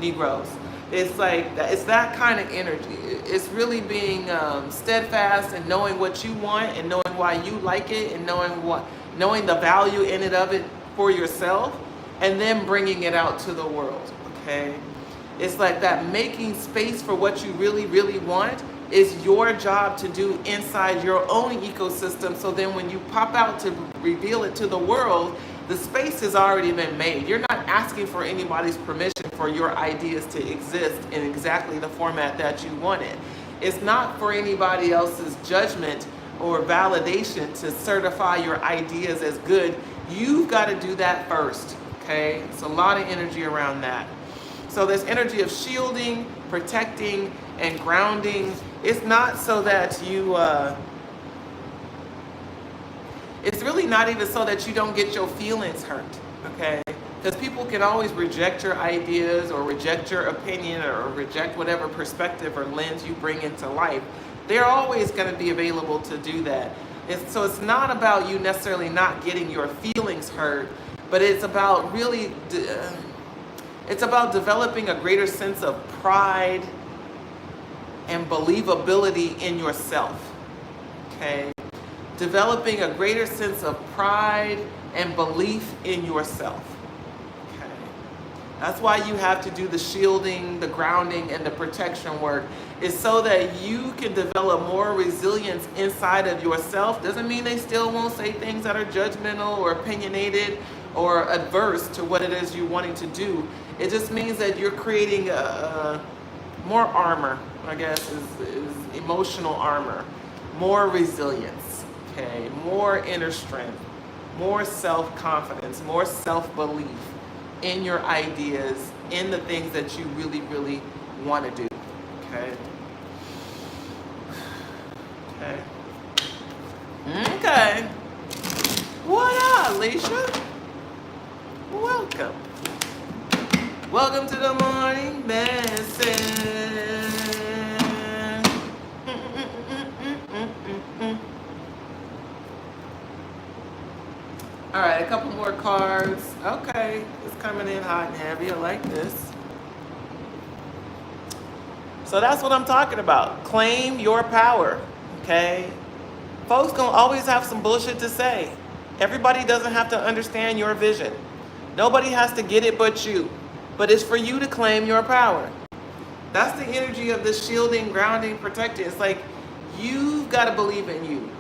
Negroes. It's like, it's that kind of energy. It's really being steadfast and knowing what you want and knowing why you like it and knowing the value in it of it for yourself, and then bringing it out to the world, okay? It's like that making space for what you really, really want is your job to do inside your own ecosystem. So then when you pop out to reveal it to the world, the space has already been made. You're not asking for anybody's permission for your ideas to exist in exactly the format that you want it. It's not for anybody else's judgment or validation to certify your ideas as good. You've got to do that first, okay? It's a lot of energy around that. So this energy of shielding, protecting, and grounding, it's not so that you, it's really not even so that you don't get your feelings hurt, okay? Because people can always reject your ideas or reject your opinion or reject whatever perspective or lens you bring into life. They're always going to be available to do that. So it's not about you necessarily not getting your feelings hurt, but it's about really, it's about developing a greater sense of pride and believability in yourself, okay? Developing a greater sense of pride and belief in yourself, okay? That's why you have to do the shielding, the grounding, and the protection work, is so that you can develop more resilience inside of yourself. Doesn't mean they still won't say things that are judgmental or opinionated or adverse to what it is you're wanting to do. It just means that you're creating more armor, I guess, is emotional armor, more resilience, Okay, more inner strength, more self-confidence, more self-belief in your ideas, in the things that you really, really want to do. Okay. Okay. Okay. What up, Alicia? Welcome. Welcome to the morning message. All right, a couple more cards. Okay, it's coming in hot and heavy. I like this. So that's what I'm talking about. Claim your power, okay? Folks gonna always have some bullshit to say. Everybody doesn't have to understand your vision. Nobody has to get it but you. But it's for you to claim your power. That's the energy of this shielding, grounding, protecting. It's like you've got to believe in you.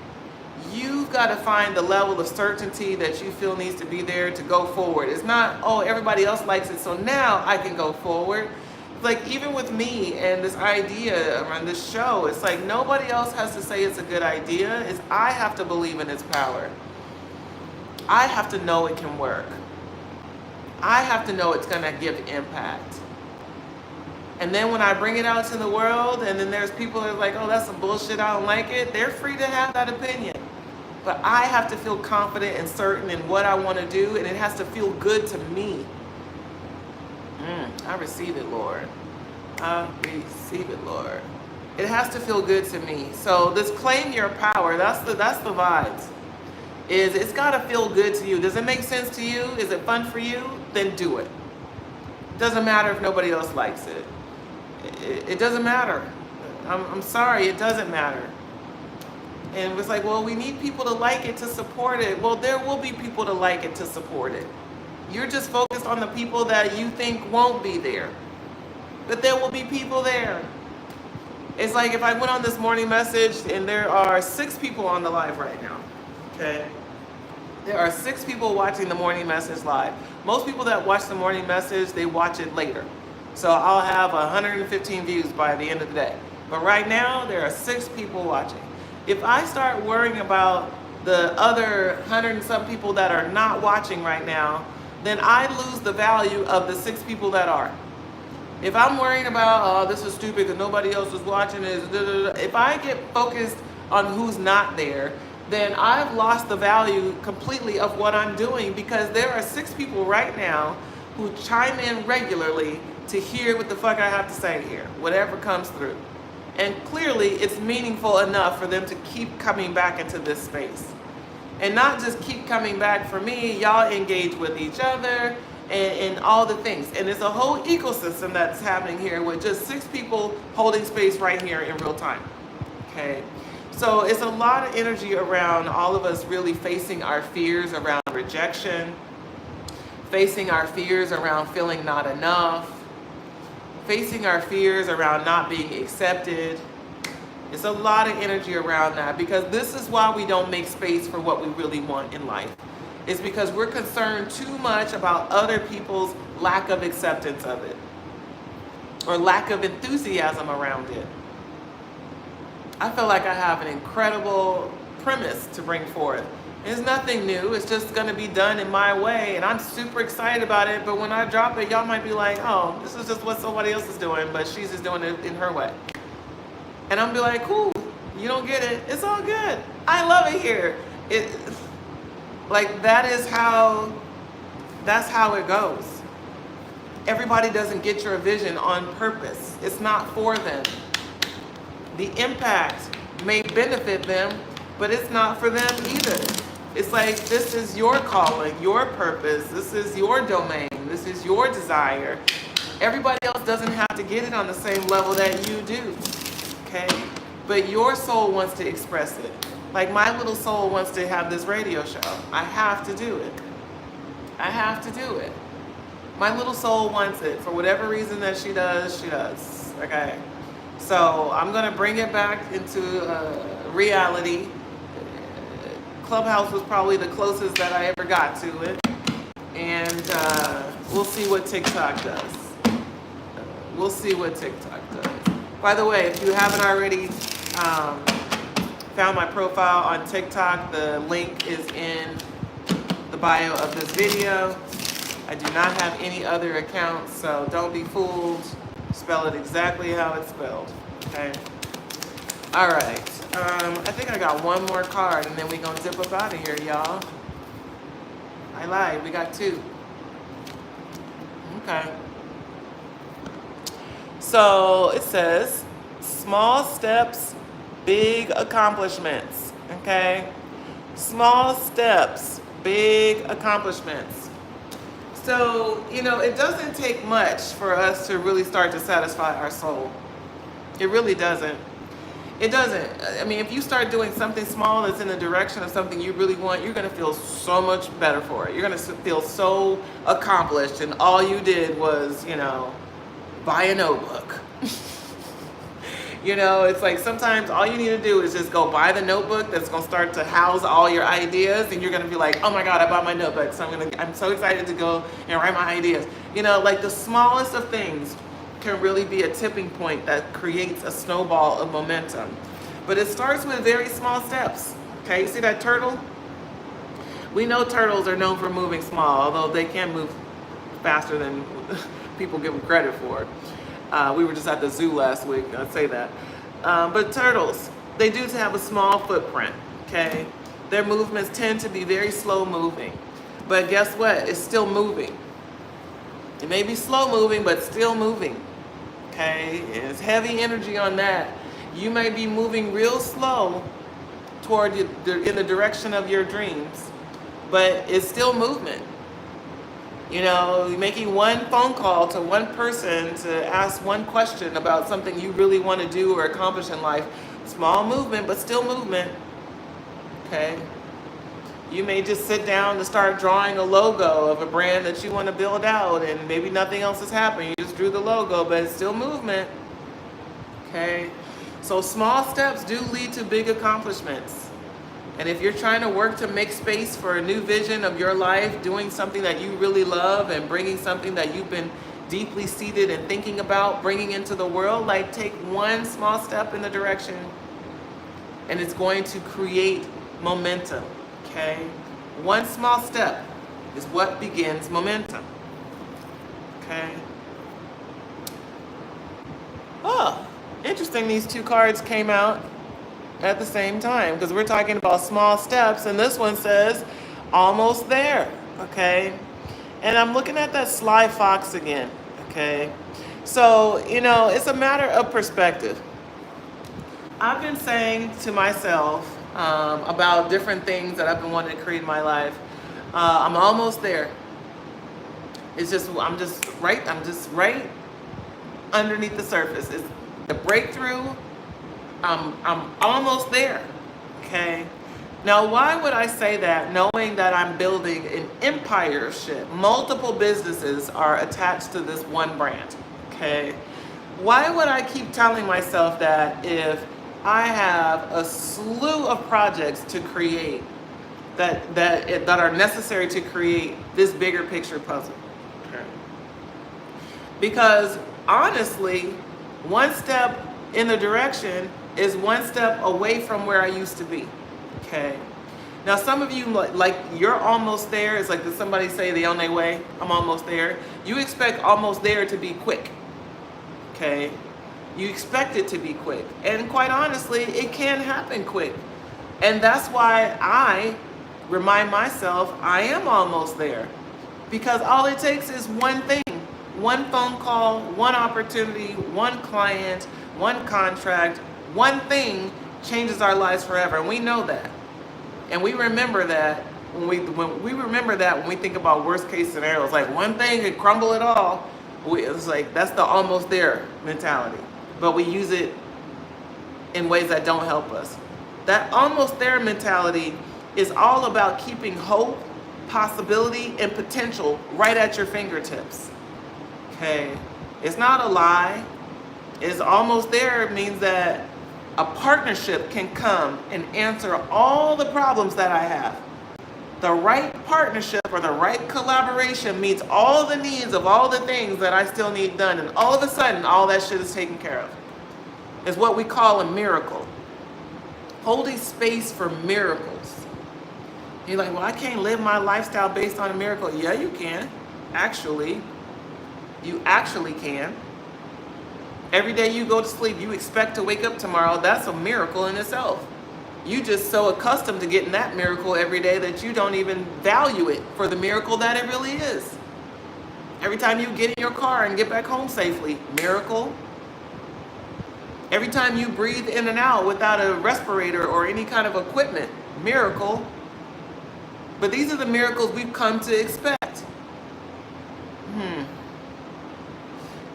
You've got to find the level of certainty that you feel needs to be there to go forward. It's not, oh, everybody else likes it, so now I can go forward. Like even with me and this idea around this show, it's like nobody else has to say it's a good idea. It's I have to believe in its power. I have to know it can work. I have to know it's going to give impact. And then when I bring it out to the world and then there's people that are like, oh, that's some bullshit, I don't like it, they're free to have that opinion. But I have to feel confident and certain in what I want to do, and it has to feel good to me. I receive it, Lord. I receive it, Lord. It has to feel good to me. So this claim your power, that's the vibes. It's got to feel good to you. Does it make sense to you? Is it fun for you? Then do it. Doesn't matter if nobody else likes it. It doesn't matter. I'm sorry, it doesn't matter. And it was like, well, we need people to like it to support it. Well, there will be people to like it to support it. You're just focused on the people that you think won't be there. But there will be people there. It's like if I went on this morning message and there are 6 people on the live right now. Okay? There are 6 people watching the morning message live. Most people that watch the morning message, they watch it later. So I'll have 115 views by the end of the day. But right now, there are 6 people watching. If I start worrying about the other 100 and some people that are not watching right now, then I lose the value of the 6 people that are. If I'm worrying about, oh, this is stupid because nobody else is watching this, if I get focused on who's not there, then I've lost the value completely of what I'm doing, because there are 6 people right now who chime in regularly to hear what the fuck I have to say here, whatever comes through. And clearly it's meaningful enough for them to keep coming back into this space. And not just keep coming back for me, y'all engage with each other and all the things. And it's a whole ecosystem that's happening here with just 6 people holding space right here in real time. Okay? So it's a lot of energy around all of us really facing our fears around rejection, facing our fears around feeling not enough, facing our fears around not being accepted. It's a lot of energy around that, because this is why we don't make space for what we really want in life. It's because we're concerned too much about other people's lack of acceptance of it or lack of enthusiasm around it. I feel like I have an incredible premise to bring forth. It's nothing new. It's just going to be done in my way, and I'm super excited about it. But when I drop it, y'all might be like, oh, this is just what somebody else is doing, but she's just doing it in her way. And I'm be like, cool, you don't get it. It's all good. I love it here. Like that's how it goes. Everybody doesn't get your vision on purpose. It's not for them. The impact may benefit them, but it's not for them either. It's like, this is your calling, your purpose. This is your domain. This is your desire. Everybody else doesn't have to get it on the same level that you do. Okay? But your soul wants to express it. Like my little soul wants to have this radio show. I have to do it. I have to do it. My little soul wants it. For whatever reason that she does, she does. Okay? So I'm going to bring it back into reality. Clubhouse was probably the closest that I ever got to it. And we'll see what TikTok does. We'll see what TikTok does. By the way, if you haven't already found my profile on TikTok, the link is in the bio of this video. I do not have any other accounts, so don't be fooled. Spell it exactly how it's spelled, okay? All right, I think I got one more card and then we're gonna zip up out of here, y'all. I lied, we got two. Okay. So it says, small steps, big accomplishments, okay? Small steps, big accomplishments. So, you know, it doesn't take much for us to really start to satisfy our soul. It really doesn't. It doesn't. I mean, if you start doing something small that's in the direction of something you really want, you're going to feel so much better for it. You're going to feel so accomplished, and all you did was, you know, buy a notebook. You know, it's like sometimes all you need to do is just go buy the notebook that's going to start to house all your ideas, and you're going to be like, oh my God, I bought my notebook, so I'm so excited to go and write my ideas. You know, like the smallest of things can really be a tipping point that creates a snowball of momentum. But it starts with very small steps. Okay, you see that turtle? We know turtles are known for moving small, although they can move faster than people give them credit for. We were just at the zoo last week, I'd say that. But turtles, they do have a small footprint, okay? Their movements tend to be very slow moving. But guess what? It's still moving. It may be slow moving, but still moving. Okay, it's heavy energy on that. You may be moving real slow toward in the direction of your dreams, but it's still movement. You know, making one phone call to one person to ask one question about something you really want to do or accomplish in life. Small movement, but still movement. Okay. You may just sit down to start drawing a logo of a brand that you want to build out, and maybe nothing else has happened. You just drew the logo, but it's still movement. Okay? So small steps do lead to big accomplishments. And if you're trying to work to make space for a new vision of your life, doing something that you really love and bringing something that you've been deeply seated and thinking about bringing into the world, like take one small step in the direction, and it's going to create momentum. Okay, one small step is what begins momentum. Okay. Oh, interesting, these two cards came out at the same time because we're talking about small steps, and this one says almost there. Okay, and I'm looking at that sly fox again. Okay, so you know, it's a matter of perspective. I've been saying to myself about different things that I've been wanting to create in my life. I'm almost there. It's just I'm just right underneath the surface. It's the breakthrough. I'm almost there. Okay. Now, why would I say that, knowing that I'm building an empireship? Multiple businesses are attached to this one brand. Okay. Why would I keep telling myself that if I have a slew of projects to create that are necessary to create this bigger picture puzzle? Okay. Because honestly, one step in the direction is one step away from where I used to be. Okay. Now some of you like you're almost there. It's like, did somebody say they on their way? I'm almost there. You expect almost there to be quick. Okay. You expect it to be quick. And quite honestly, it can happen quick. And that's why I remind myself I am almost there. Because all it takes is one thing, one phone call, one opportunity, one client, one contract, one thing changes our lives forever. And we know that. And we remember that when we think about worst case scenarios, like one thing could crumble it all. It's like, that's the almost there mentality. But we use it in ways that don't help us. That almost there mentality is all about keeping hope, possibility, and potential right at your fingertips. Okay? It's not a lie. It's almost there. It means that a partnership can come and answer all the problems that I have. The right partnership or the right collaboration meets all the needs of all the things that I still need done, and all of a sudden all that shit is taken care of. It's what we call a miracle. holding space for miracles. You're like, well, I can't live my lifestyle based on a miracle. Yeah, you can. Actually, you actually can. Every day you go to sleep, you expect to wake up tomorrow. That's a miracle in itself. You just so accustomed to getting that miracle every day that you don't even value it for the miracle that it really is. Every time you get in your car and get back home safely, miracle. Every time you breathe in and out without a respirator or any kind of equipment, miracle. But these are the miracles we've come to expect.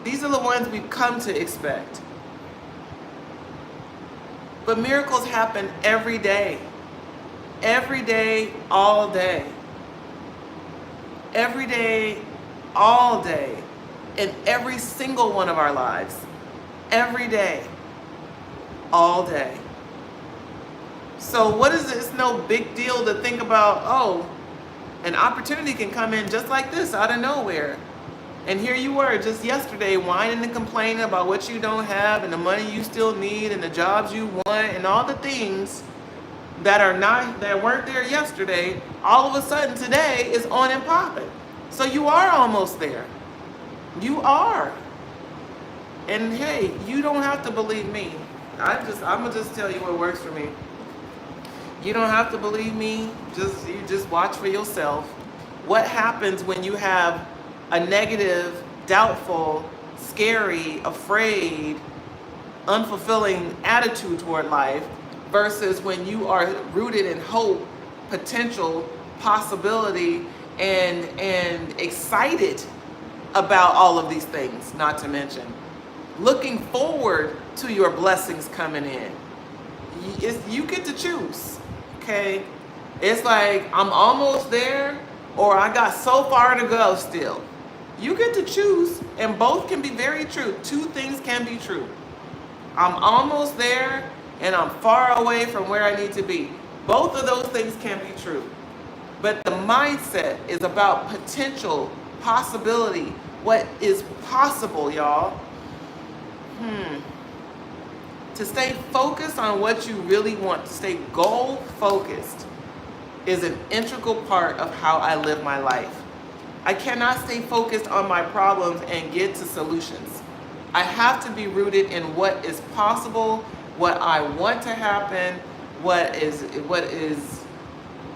These are the ones we've come to expect. But miracles happen every day. Every day, all day. Every day, all day. In every single one of our lives. Every day, all day. So what is it? It's no big deal to think about, oh, an opportunity can come in just like this out of nowhere. And here you were just yesterday whining and complaining about what you don't have and the money you still need and the jobs you want and all the things that weren't there yesterday. All of a sudden today is on and popping. So you are almost there. You are. And hey, you don't have to believe me. I'm gonna just tell you what works for me. You don't have to believe me. You just watch for yourself. What happens when you have a negative, doubtful, scary, afraid, unfulfilling attitude toward life versus when you are rooted in hope, potential, possibility, and excited about all of these things, not to mention looking forward to your blessings coming in. You get to choose, okay? It's like, I'm almost there, or I got so far to go still. You get to choose, and both can be very true. Two things can be true. I'm almost there, and I'm far away from where I need to be. Both of those things can be true. But the mindset is about potential, possibility, what is possible, y'all. To stay focused on what you really want, to stay goal focused, is an integral part of how I live my life. I cannot stay focused on my problems and get to solutions. I have to be rooted in what is possible, what I want to happen, what is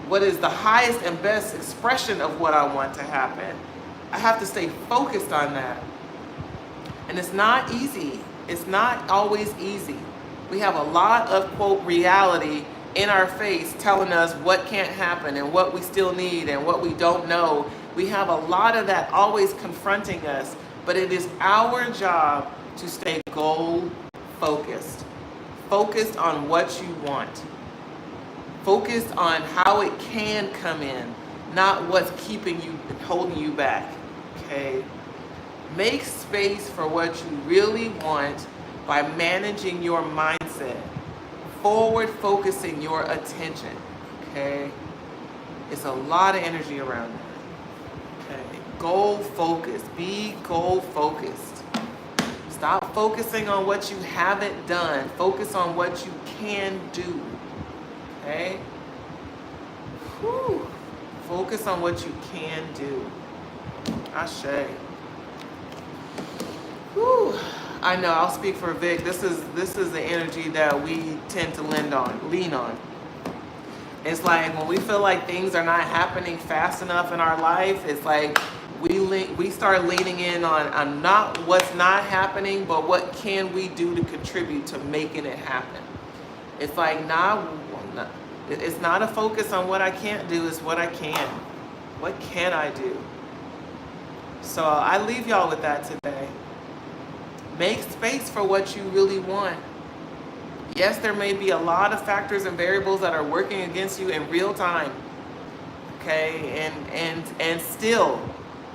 the highest and best expression of what I want to happen. I have to stay focused on that. And it's not easy. It's not always easy. We have a lot of, quote, reality in our face telling us what can't happen and what we still need and what we don't know. We have a lot of that always confronting us, but it is our job to stay goal focused. Focused on what you want. Focused on how it can come in, not what's keeping you and holding you back, okay? Make space for what you really want by managing your mindset, forward focusing your attention, okay? It's a lot of energy around that, okay? Goal focused, be goal focused. Stop focusing on what you haven't done. Focus on what you can do, okay? Whew. Focus on what you can do. Ashe. Whew. I know, I'll speak for Vic. This is the energy that we tend to lean on. It's like when we feel like things are not happening fast enough in our life, it's like we start leaning in on not what's not happening, but what can we do to contribute to making it happen. It's like, it's not a focus on what I can't do, it's what I can. What can I do? So I leave y'all with that today. Make space for what you really want. Yes, there may be a lot of factors and variables that are working against you in real time. Okay, and still,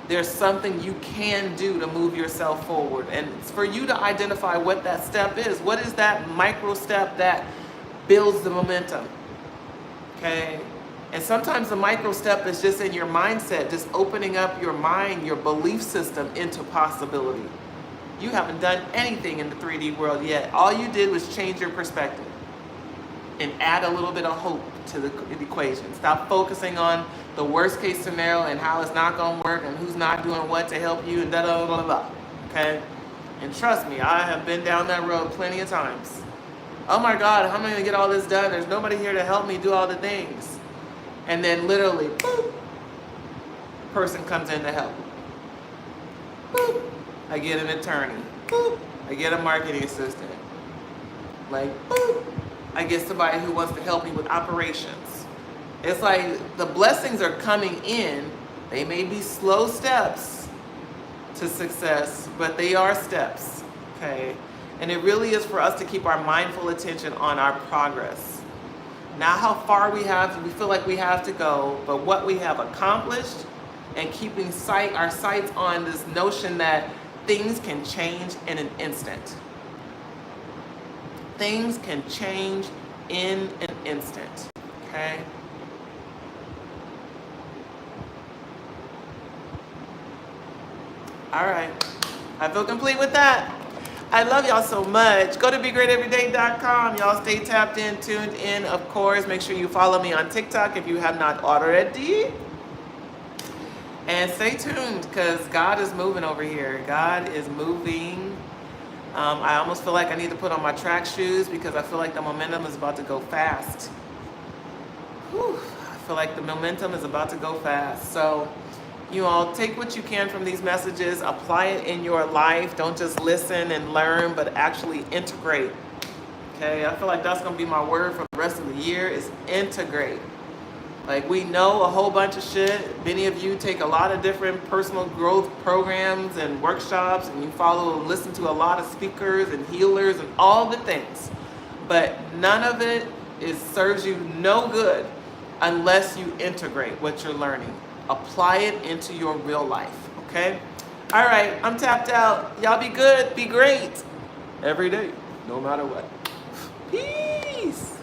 there's something you can do to move yourself forward. And it's for you to identify what that step is. What is that micro step that builds the momentum? Okay, and sometimes the micro step is just in your mindset, just opening up your mind, your belief system into possibility. You haven't done anything in the 3D world yet. All you did was change your perspective. and add a little bit of hope to the equation. Stop focusing on the worst case scenario and how it's not going to work and who's not doing what to help you and da da da da. Okay? And trust me, I have been down that road plenty of times. Oh my God, how am I going to get all this done? There's nobody here to help me do all the things. And then literally, boop, person comes in to help. Boop, I get an attorney. Boop, I get a marketing assistant. Like, boop, I get somebody who wants to help me with operations. It's like the blessings are coming in. They may be slow steps to success, but they are steps, okay? And it really is for us to keep our mindful attention on our progress. Not how far we feel like we have to go, but what we have accomplished, and keeping our sights on this notion that things can change in an instant. Things can change in an instant, okay? All right, I feel complete with that. I love y'all so much. Go to BeGreatEveryday.com. Y'all stay tapped in, tuned in, of course. Make sure you follow me on TikTok if you have not already. And stay tuned, because God is moving over here. God is moving. I almost feel like I need to put on my track shoes because I feel like the momentum is about to go fast. Whew, I feel like the momentum is about to go fast. So, you all take what you can from these messages, apply it in your life. Don't just listen and learn, but actually integrate. Okay, I feel like that's going to be my word for the rest of the year is integrate. Like, we know a whole bunch of shit. Many of you take a lot of different personal growth programs and workshops, and you listen to a lot of speakers and healers and all the things. But none of it serves you no good unless you integrate what you're learning. Apply it into your real life, okay? All right, I'm tapped out. Y'all be good, be great every day, no matter what. Peace.